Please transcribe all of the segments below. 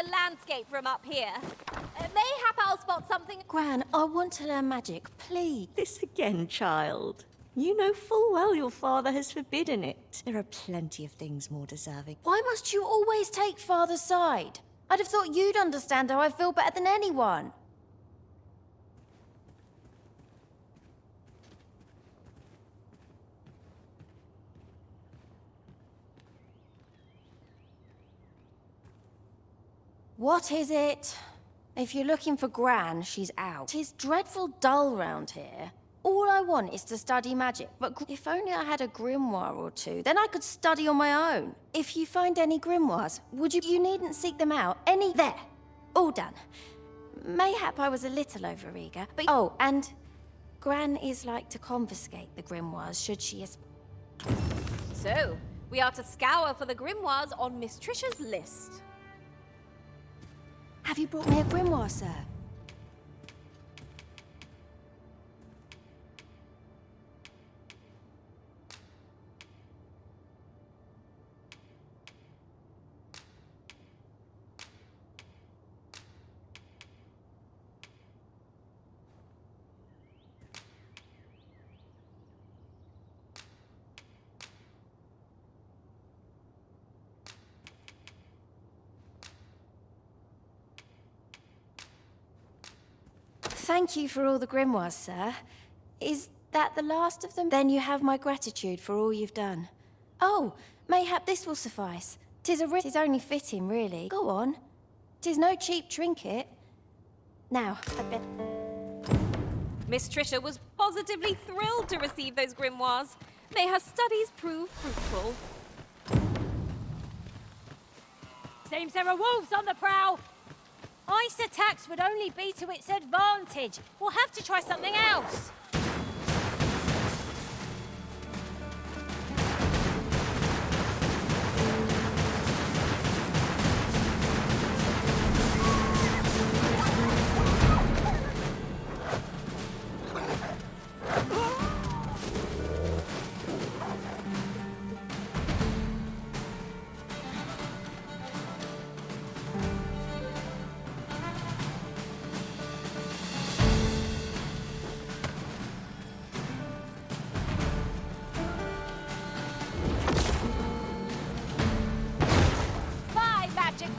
the landscape from up here. Mayhap I'll spot something. Gran, I want to learn magic, please. This again, child. You know full well your father has forbidden it. There are plenty of things more deserving. Why must you always take Father's side? I'd have thought you'd understand how I feel better than anyone. What is it? If you're looking for Gran, she's out. 'Tis dreadful dull round here. All I want is to study magic, but if only I had a grimoire or two, then I could study on my own. If you find any grimoires, would you... You needn't seek them out. Any... There! All done. Mayhap I was a little overeager, but... Oh, and... Gran is like to confiscate the grimoires, should she... So, we are to scour for the grimoires on Miss Trisha's list. Have you brought me a grimoire, sir? Thank you for all the grimoires, sir. Is that the last of them? Then you have my gratitude for all you've done. Oh, mayhap this will suffice. 'Tis only fitting, really. Go on. 'Tis no cheap trinket. Now, I bet... Miss Trisha was positively thrilled to receive those grimoires. May her studies prove fruitful. Seems there are wolves on the prowl. Ice attacks would only be to its advantage. We'll have to try something else.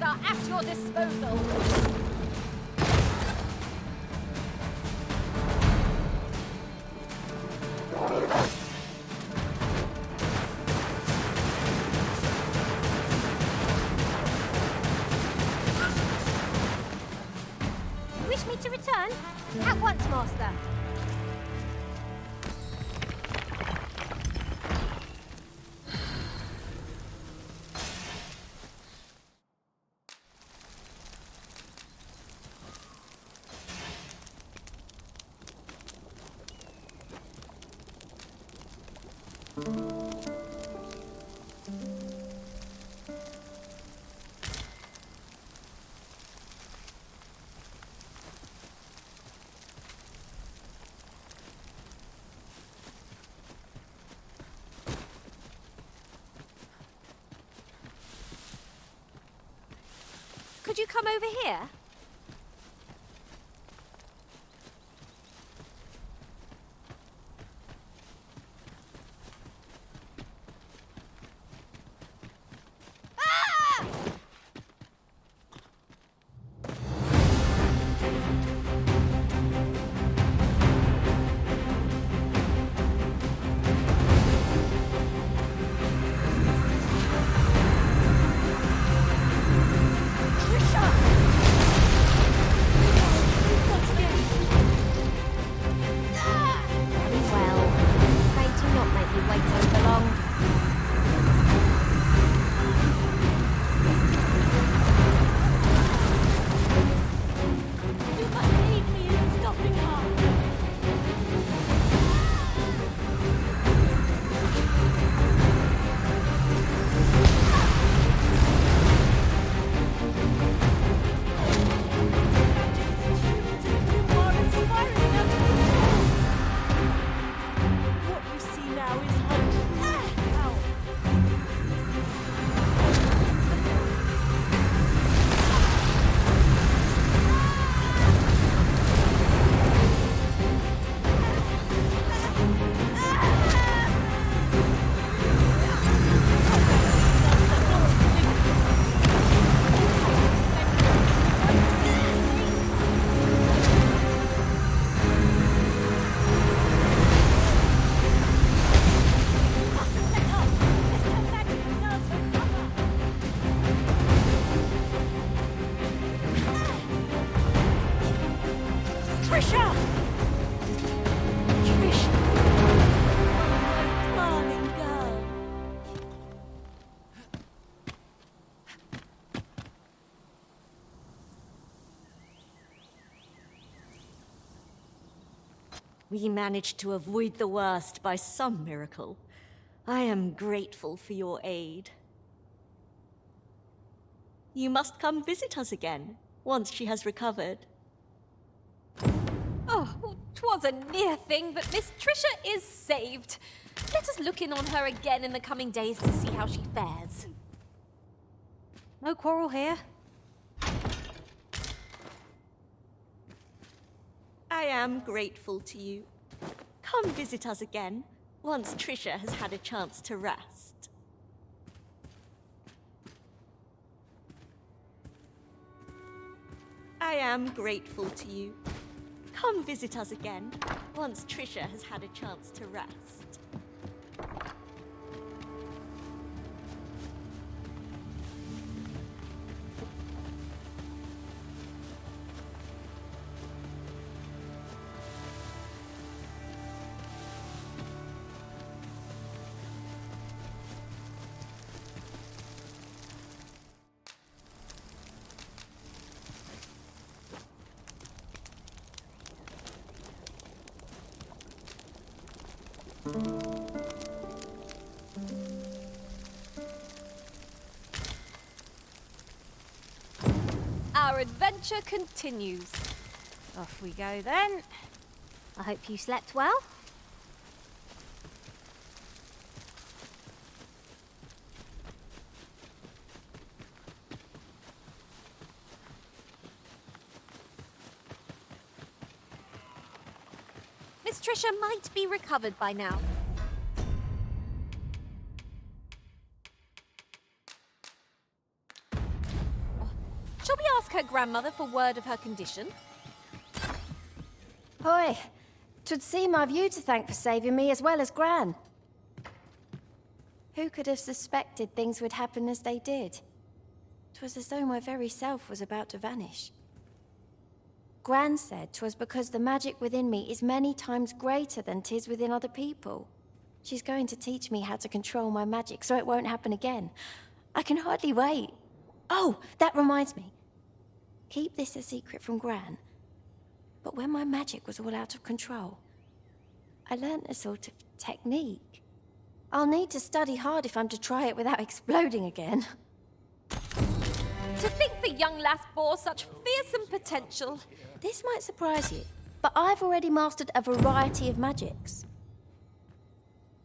Are at your disposal. Wish me to return? At once, Master. Could you come over here? Trisha! Trisha! Trisha! Darling girl. We managed to avoid the worst by some miracle. I am grateful for your aid. You must come visit us again, once she has recovered. Oh, 'twas a near thing, but Miss Trisha is saved. Let us look in on her again in the coming days to see how she fares. No quarrel here. I am grateful to you. Come visit us again, once Trisha has had a chance to rest. I am grateful to you. Come visit us again, once Trisha has had a chance to rest. Our adventure continues. Off we go then. I hope you slept well. Miss Trisha might be recovered by now. Shall we ask her grandmother for word of her condition? Hoi, 'twould seem I've you to thank for saving me as well as Gran. Who could have suspected things would happen as they did? 'Twas as though my very self was about to vanish. Gran said 'twas because the magic within me is many times greater than 'tis within other people. She's going to teach me how to control my magic so it won't happen again. I can hardly wait. Oh, that reminds me. Keep this a secret from Gran. But when my magic was all out of control, I learnt a sort of technique. I'll need to study hard if I'm to try it without exploding again. To think the young lass bore such fearsome potential. This might surprise you, but I've already mastered a variety of magics.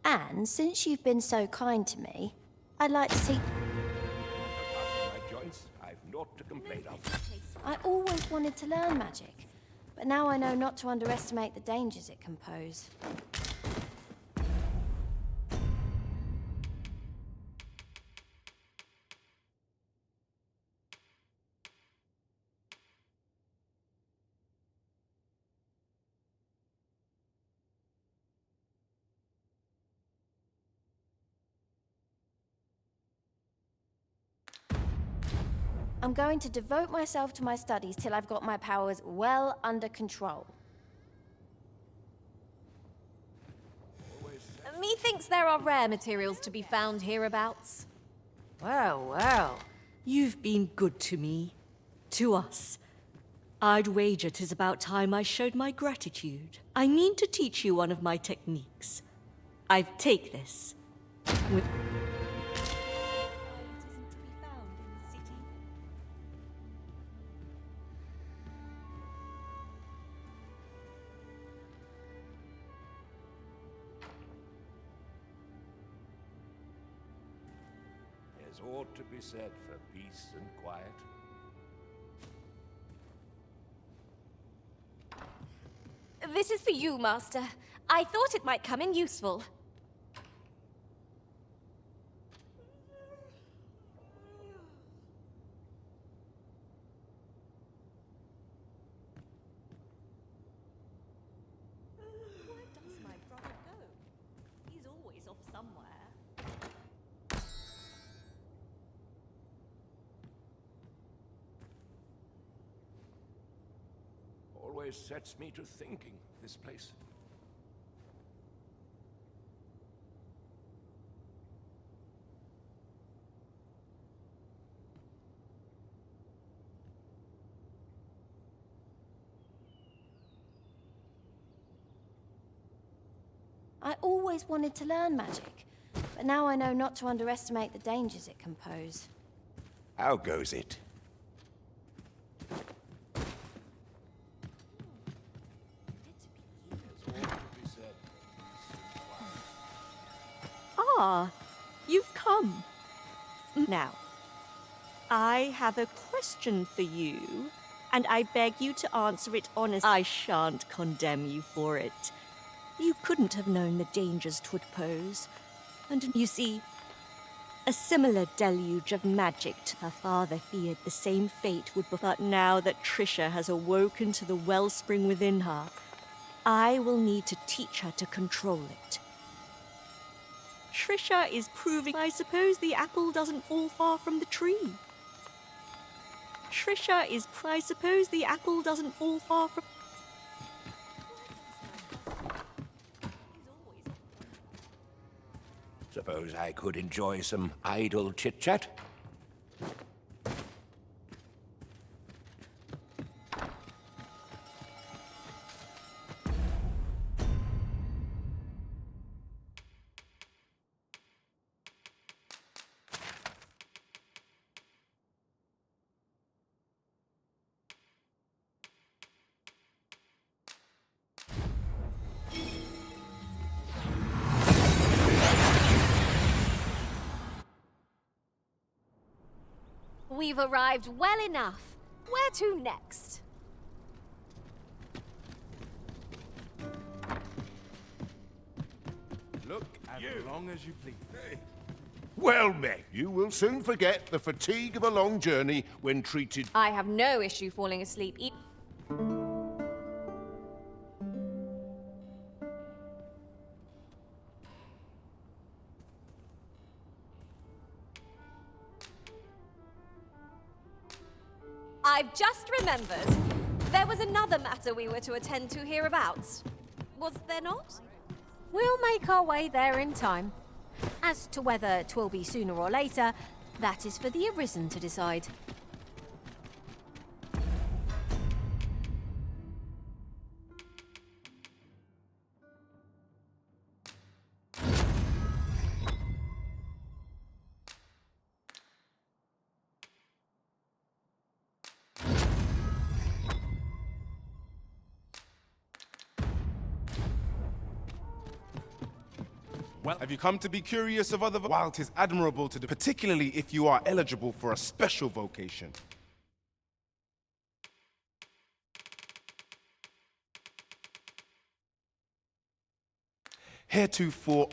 And since you've been so kind to me, I'd like to teach... My joints, I've naught to complain of. I always wanted to learn magic, but now I know not to underestimate the dangers it can pose. I'm going to devote myself to my studies till I've got my powers well under control. Methinks there are rare materials to be found hereabouts. Well, well. You've been good to me. To us. I'd wager 'tis about time I showed my gratitude. I mean to teach you one of my techniques. Take this. With... There's ought to be said for peace and quiet. This is for you, Master. I thought it might come in useful. Where does my brother go? He's always off somewhere. always sets me to thinking, this place. I always wanted to learn magic, but now I know not to underestimate the dangers it can pose. How goes it? Ah, you've come. Now, I have a question for you, and I beg you to answer it honestly. I shan't condemn you for it. You couldn't have known the dangers 'twould pose. And you see, a similar deluge of magic to her father feared the same fate would befall. But now that Trisha has awoken to the wellspring within her, I will need to teach her to control it. Trisha is proving I suppose the apple doesn't fall far from the tree. I suppose the apple doesn't fall far from... Suppose I could enjoy some idle chit-chat? We've arrived well enough. Where to next? Look as long as you please. Well met. You will soon forget the fatigue of a long journey when treated... I have no issue falling asleep. I've just remembered. There was another matter we were to attend to hereabouts. Was there not? We'll make our way there in time. As to whether 'twill be sooner or later, that is for the Arisen to decide. Well, have you come to be curious of other... While 'tis admirable to do, particularly if you are eligible for a special vocation. Heretofore...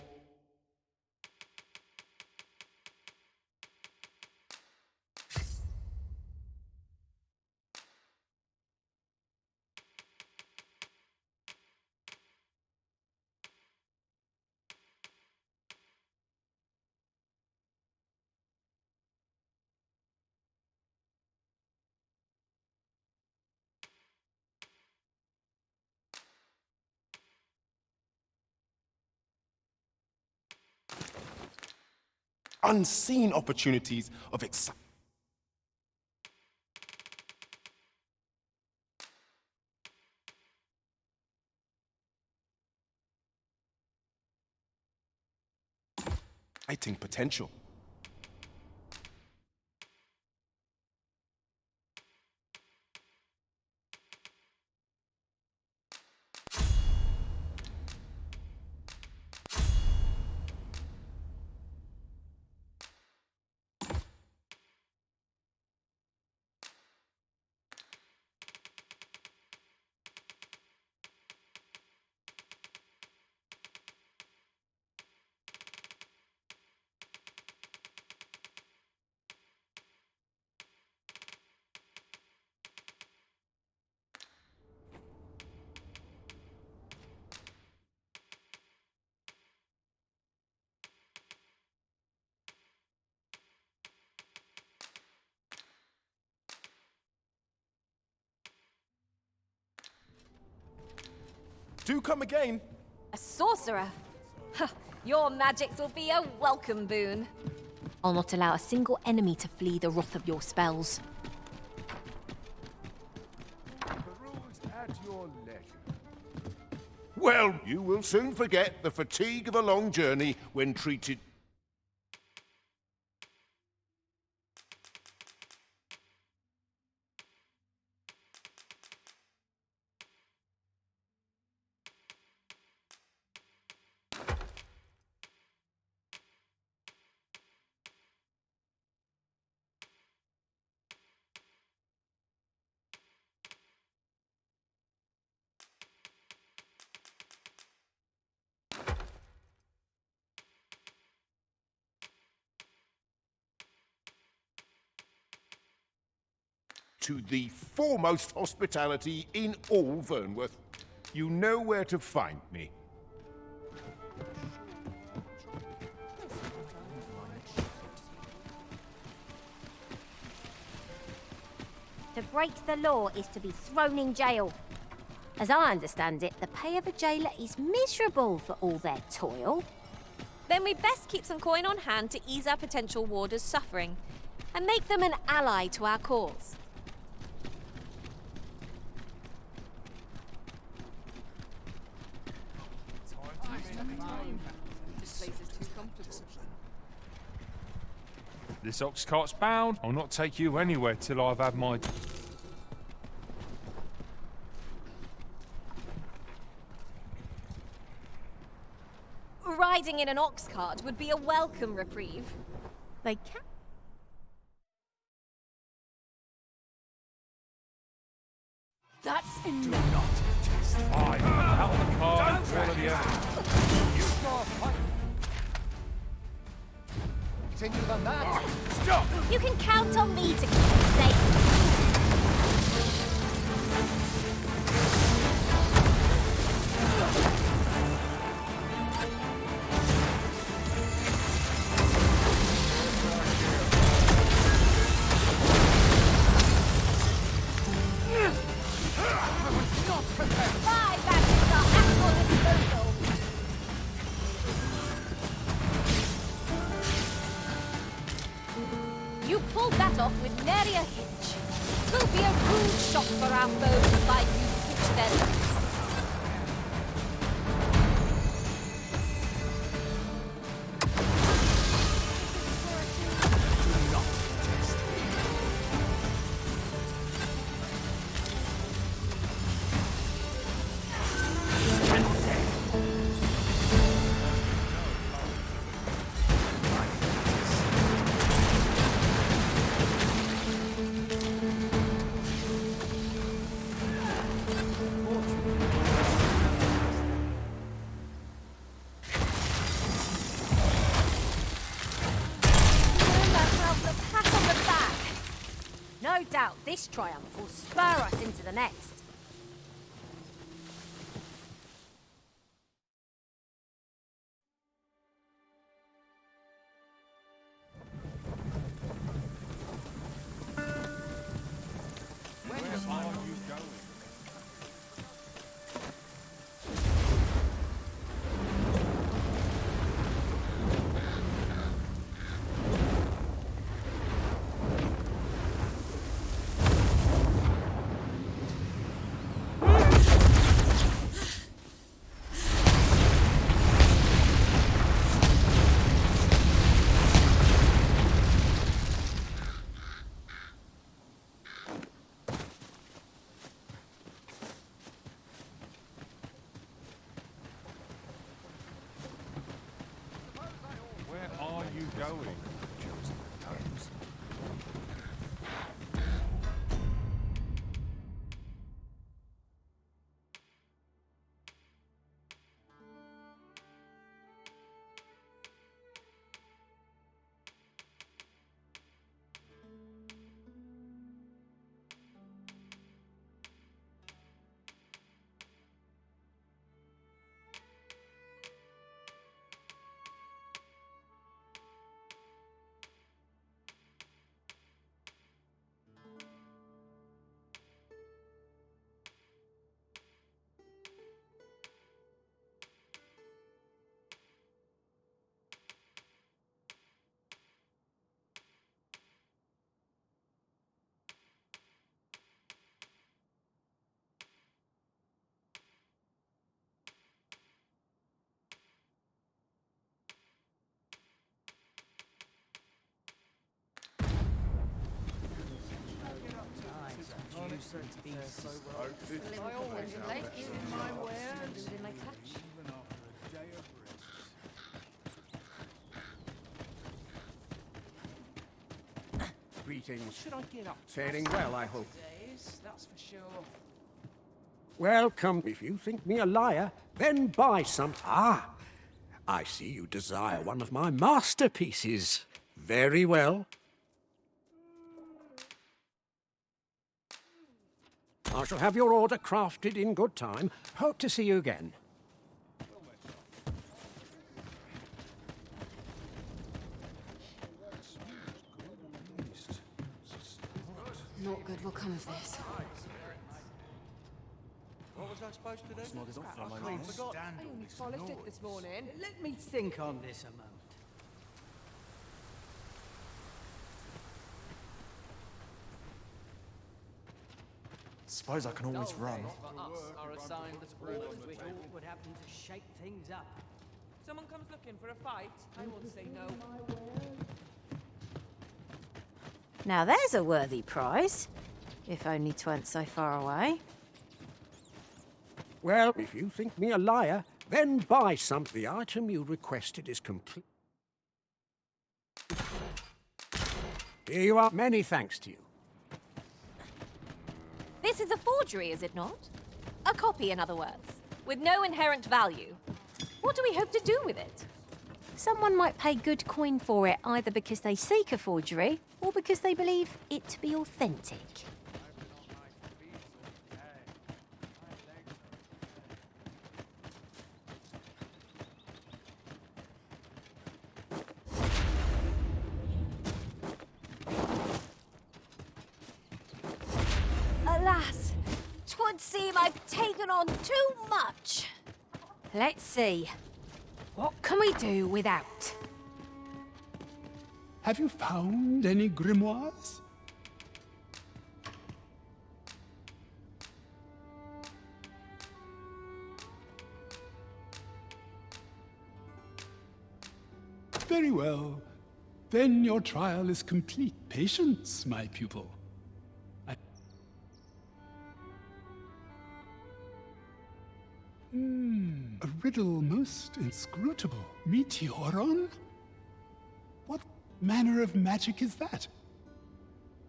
unseen opportunities of excitement. Potential. Do come again. A sorcerer? Huh, your magics will be a welcome boon. I'll not allow a single enemy to flee the wrath of your spells. Peruse at your leisure. Well, you will soon forget the fatigue of a long journey when treated... to the foremost hospitality in all Vernworth. You know where to find me. To break the law is to be thrown in jail. As I understand it, the pay of a jailer is miserable for all their toil. Then we best keep some coin on hand to ease our potential warders' suffering and make them an ally to our cause. This ox cart's bound. I'll not take you anywhere till I've had my... Riding in an ox cart would be a welcome reprieve. They can... That's enough. Fine. Out of the car, all of the others. Continue than that. Stop! You can count on me to keep you safe. My badges are at your disposal. You pulled that off with nary a hitch. 'Twill be a rude shock for our foes to find you switch their lips. No doubt this triumph will spur us into the next. Where are you going? I always like you in my wares. In my clutch. Greetings. Should I get up? Sailing well, I hope. Days, that's for sure. Welcome. If you think me a liar, then buy some. Ah, I see you desire one of my masterpieces. Very well. I shall have your order crafted in good time. Hope to see you again. Not good will come of this. What was I supposed to do? I only polished it this morning. Let me think on this a moment. Suppose I can always run. Are assigned orders which all would happen to shake things up. Someone comes looking for a fight, I won't say no. Now there's a worthy prize. If only 'tweren't so far away. Well, if you think me a liar, then buy some. The item you requested is complete. Here you are. Many thanks to you. This is a forgery, is it not? A copy, in other words, with no inherent value. What do we hope to do with it? Someone might pay good coin for it, either because they seek a forgery or because they believe it to be authentic. Alas, 'twould seem I've taken on too much. Let's see. What can we do without? Have you found any grimoires? Very well. Then your trial is complete. Patience, my pupil. A riddle most inscrutable. Meteoron? What manner of magic is that?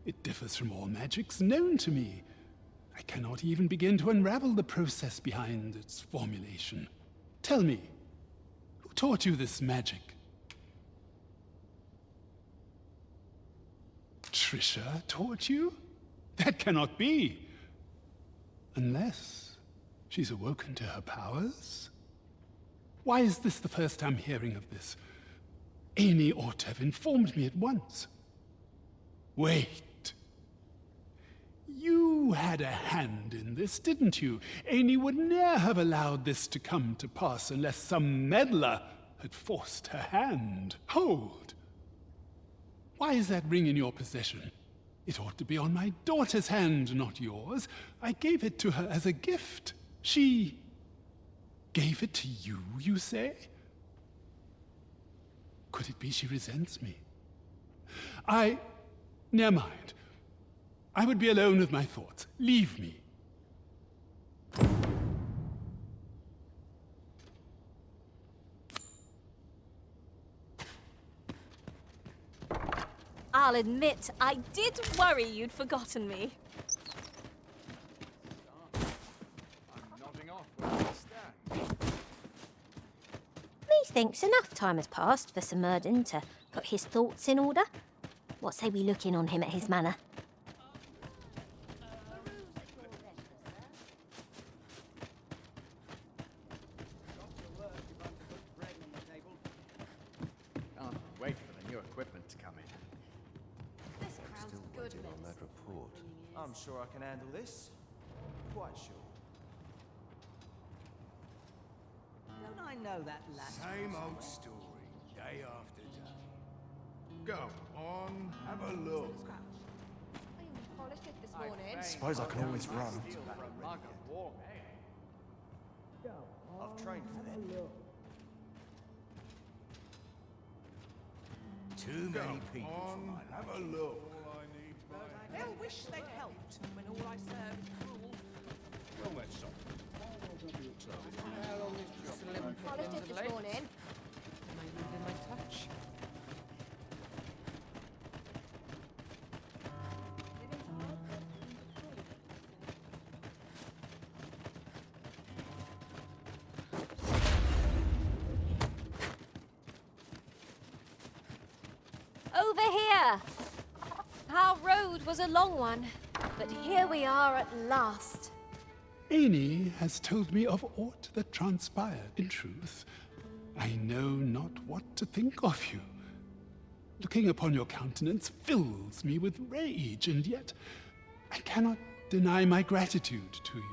It differs from all magics known to me. I cannot even begin to unravel the process behind its formulation. Tell me, who taught you this magic? Trisha taught you? That cannot be. Unless she's awoken to her powers? Why is this the first I'm hearing of this? Amy ought to have informed me at once. Wait. You had a hand in this, didn't you? Amy would ne'er have allowed this to come to pass unless some meddler had forced her hand. Hold! Why is that ring in your possession? It ought to be on my daughter's hand, not yours. I gave it to her as a gift. She gave it to you, you say? Could it be she resents me? Never mind. I would be alone with my thoughts. Leave me. I'll admit, I did worry you'd forgotten me. Methinks enough time has passed for Sir Murden to put his thoughts in order. What say we look in on him at his manor? Can't wait for the new equipment to come in. This crowd's good, on that report. I'm sure I can handle this. Quite sure. Don't I know that last Same old story, day after day. Go on, have a look. I only polished it this morning. Suppose I can always run. I've trained for that. Too many people for my have a look. They'll wish they'd helped when all I served over here! Our road was a long one, but here we are at last. Amy has told me of aught that transpired. In truth, I know not what to think of you. Looking upon your countenance fills me with rage, and yet I cannot deny my gratitude to you.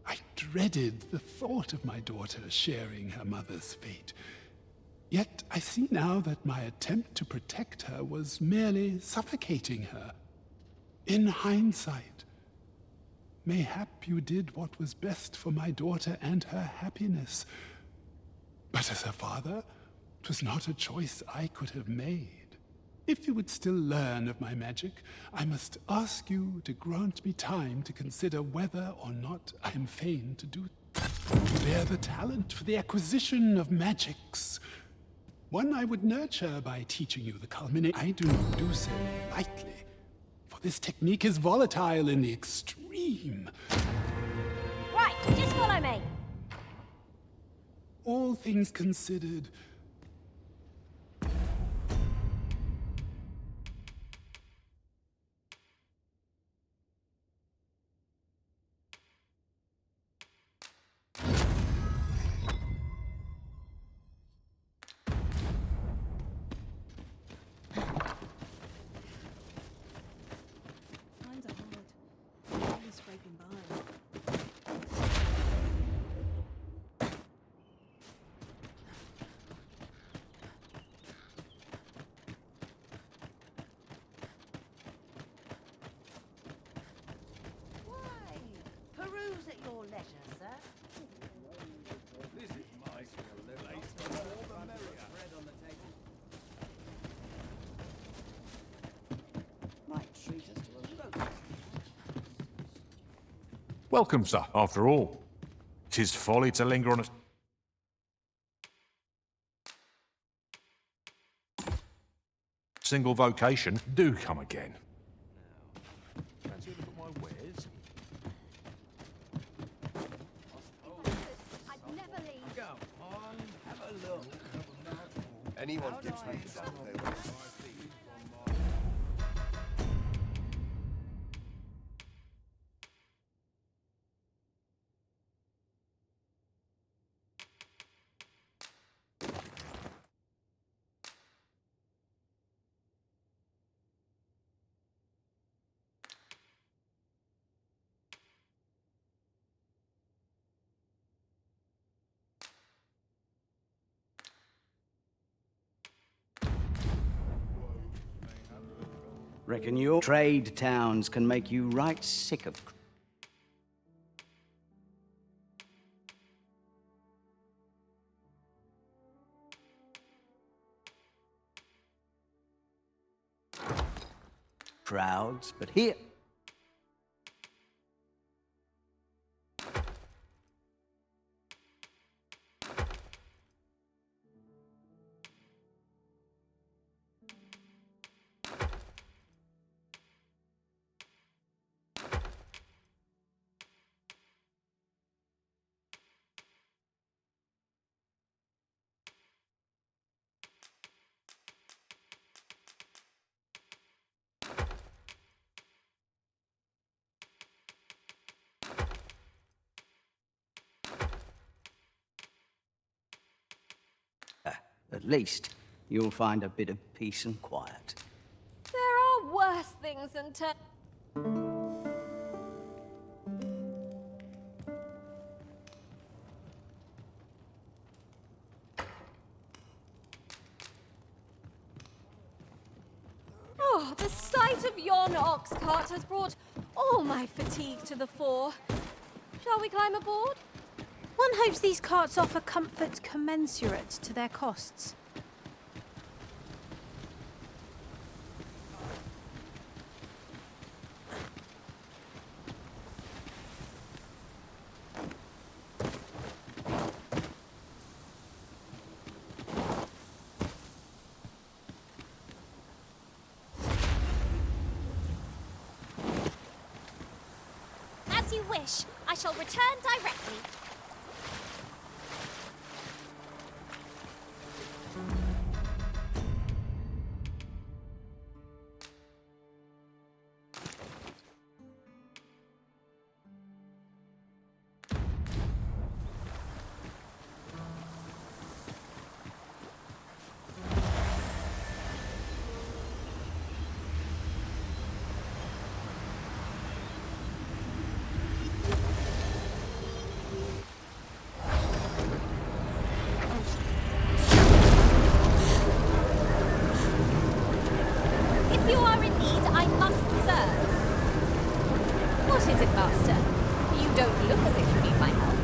I dreaded the thought of my daughter sharing her mother's fate. Yet I see now that my attempt to protect her was merely suffocating her. In hindsight, mayhap you did what was best for my daughter and her happiness. But as her father, 'twas not a choice I could have made. If you would still learn of my magic, I must ask you to grant me time to consider whether or not I am fain to do. You bear the talent for the acquisition of magics. One I would nurture by teaching you the culminate. I do not do so lightly, for this technique is volatile in the extreme. Right, just follow me. All things considered, Peruse at your leisure, sir. This is my place. All the merrier. Bread on the table. Might treat us to a roast. Welcome, sir, after all. 'Tis folly to linger on a single vocation. Do come again. Fancy a look at my wares? I'd never leave. Come on, have a look. Anyone gives me something they want. Reckon your trade towns can make you right sick of. Crowds, but here. At least you'll find a bit of peace and quiet. There are worse things than Oh, the sight of yon ox cart has brought all my fatigue to the fore. Shall we climb aboard? One hopes these carts offer comfort commensurate to their costs. As you wish. I shall return directly. If you are in need, I must serve. What is it, Master? You don't look as if you need my help.